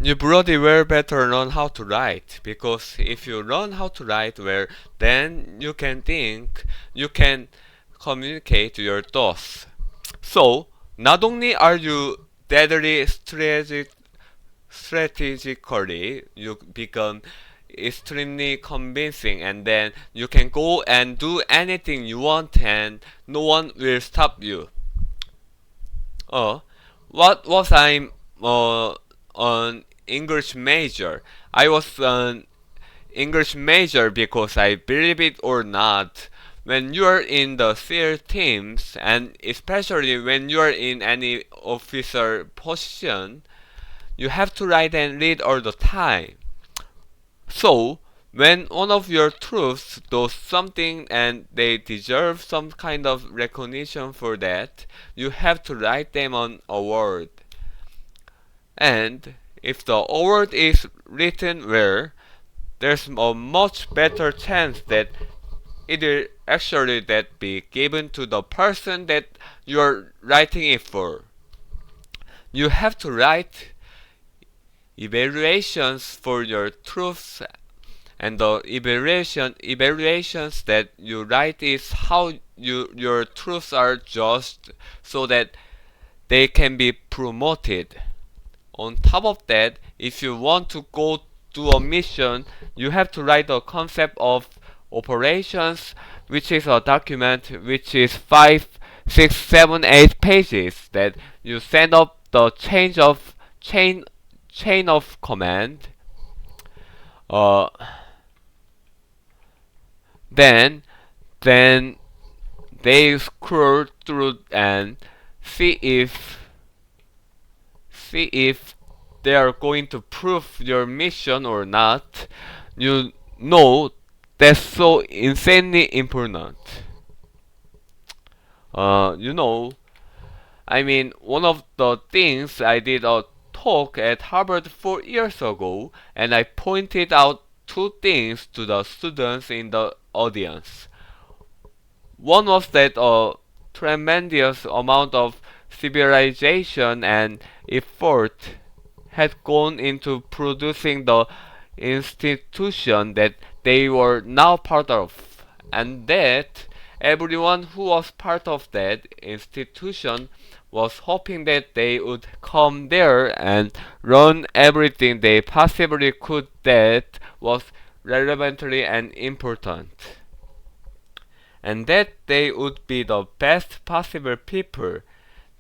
you bloody well better learn how to write, because if you learn how to write well, then you can think, you can communicate your thoughts. So, not only are you deadly strategically, you become extremely convincing, and then you can go and do anything you want and no one will stop you. Uh, what was I an English major? I was an English major because, I believe it or not, when you are in the SEAL teams, and especially when you are in any officer position, you have to write and read all the time. So, when one of your troops does something and they deserve some kind of recognition for that, you have to write them an award. And if the award is written well, there's a much better chance that it will actually that be given to the person that you're writing it for. You have to write evaluations for your troops, and the evaluations that you write is how your troops are judged, so that they can be promoted. On top of that, if you want to go to a mission, you have to write a concept of operations, which is a document which is 5, 6, 7, 8 pages, that you send up the chain of command. Uh, then then they scroll through and see if they are going to prove your mission or not. You know, that's so insanely important. You know, I mean, one of the things, I did a talk at Harvard 4 years ago, and I pointed out two things to the students in the audience. One was that a tremendous amount of civilization and effort had gone into producing the institution that they were now part of, and that everyone who was part of that institution was hoping that they would come there and learn everything they possibly could that was relevantly and important, and that they would be the best possible people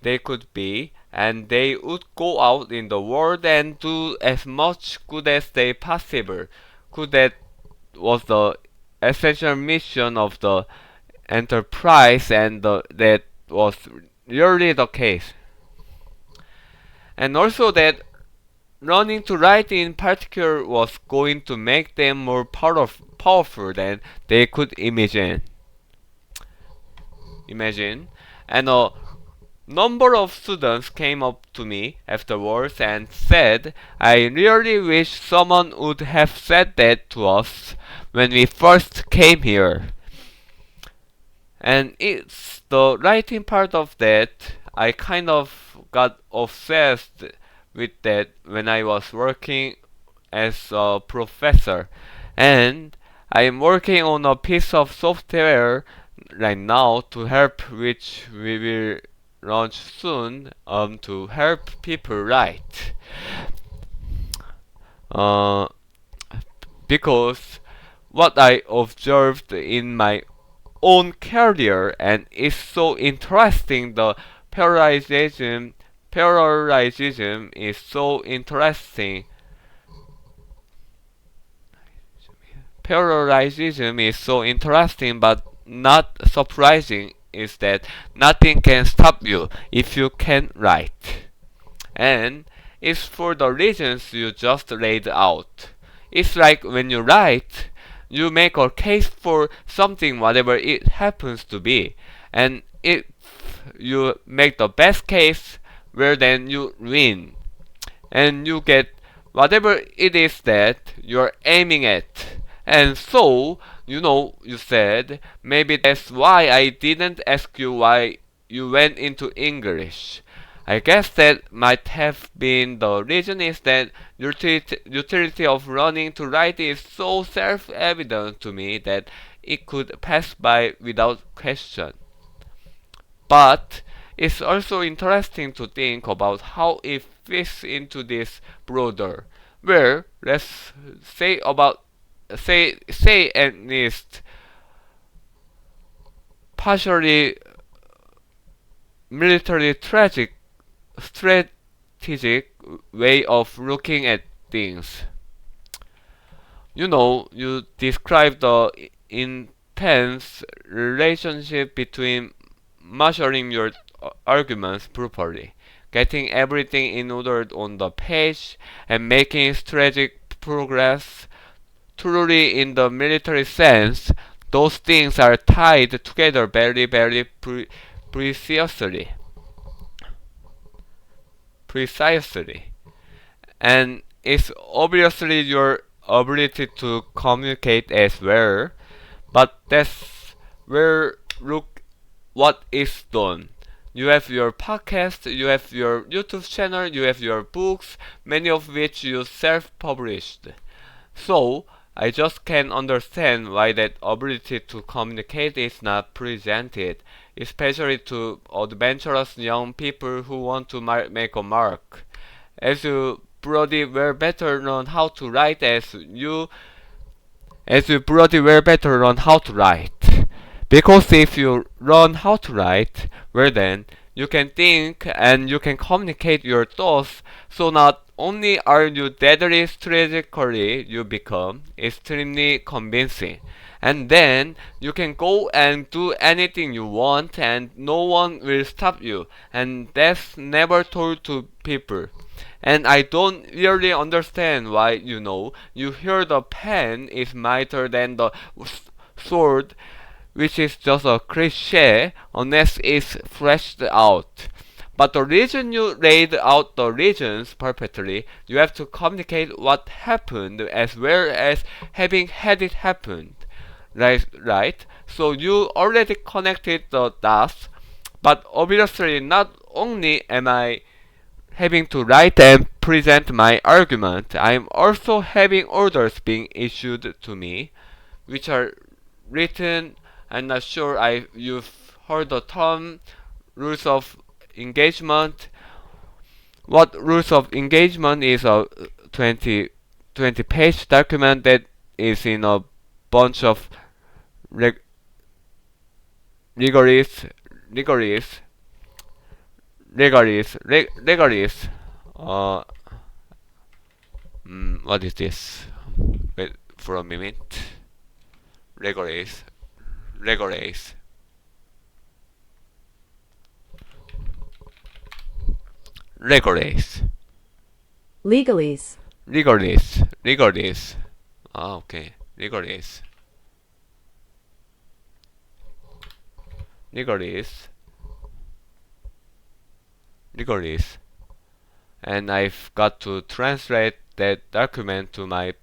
they could be, and they would go out in the world and do as much good as they possible could. That was the essential mission of the enterprise, and that was really the case. And also that learning to write in particular was going to make them more powerful than they could imagine. And a number of students came up to me afterwards and said, "I really wish someone would have said that to us when we first came here." And it's the writing part of that, I kind of got obsessed with that when I was working as a professor. And I'm working on a piece of software right now to help, which we will launch soon, to help people write. Uh, because what I observed in my own career, and it's so interesting, the parallelism is so interesting. Parallelism is so interesting, but not surprising, is that nothing can stop you if you can write. And it's for the reasons you just laid out. It's like when you write, you make a case for something, whatever it happens to be. And if you make the best case, well, then you win. And you get whatever it is that you're aiming at. And so, you said, maybe that's why I didn't ask you why you went into English. I guess that might have been the reason is that utility of learning to write is so self-evident to me that it could pass by without question. But it's also interesting to think about how it fits into this broader, where let's say about say at least partially military strategic way of looking at things. You describe the intense relationship between measuring your arguments properly, getting everything in order on the page, and making strategic progress. Truly, in the military sense, those things are tied together very precisely. Precisely. And it's obviously your ability to communicate as well, but that's where look what is done. You have your podcast, you have your YouTube channel, you have your books, many of which you self-published. So, I just can't understand why that ability to communicate is not presented, especially to adventurous young people who want to make a mark. As you probably well better learn how to write as you probably well better learn how to write. Because if you learn how to write, well then, you can think and you can communicate your thoughts, so not only are you deadly strategically, you become extremely convincing. And then you can go and do anything you want and no one will stop you. And that's never told to people. And I don't really understand why, you hear the pen is mightier than the sword, which is just a cliche unless it's fleshed out. But the reason you laid out the reasons perfectly, you have to communicate what happened as well as having had it happened. Right? So you already connected the dots, but obviously not only am I having to write and present my argument, I'm also having orders being issued to me, which are written. I'm not sure you've heard the term rules of engagement. What rules of engagement is a 20 page document that is in a bunch of reg- rigorous, rigorous, rigorous. Uh, what is this? Wait for a minute. Rigorous, rigorous, rigorous, Legalese. rigorous. Ah, okay. Rigorous, rigorous, rigorous. And I've got to translate that document to my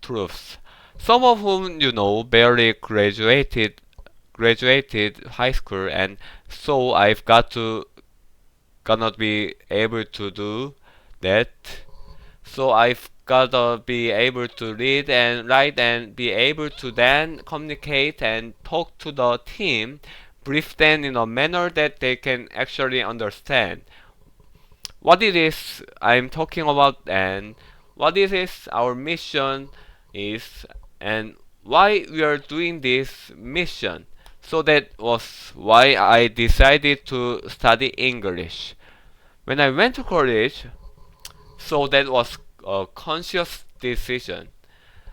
troops. Some of whom, barely graduated high school, and so I've cannot be able to do that. So I've gotta be able to read and write and be able to then communicate and talk to the team, brief them in a manner that they can actually understand what it is I'm talking about and what it is our mission is and why we are doing this mission. So that was why I decided to study English. When I went to college, so that was a conscious decision.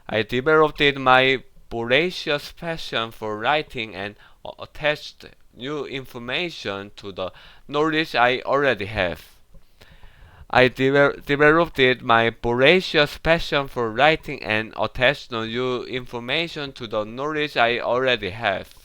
I developed my voracious passion for writing and attached new information to the knowledge I already have. I developed my voracious passion for writing and attached new information to the knowledge I already have.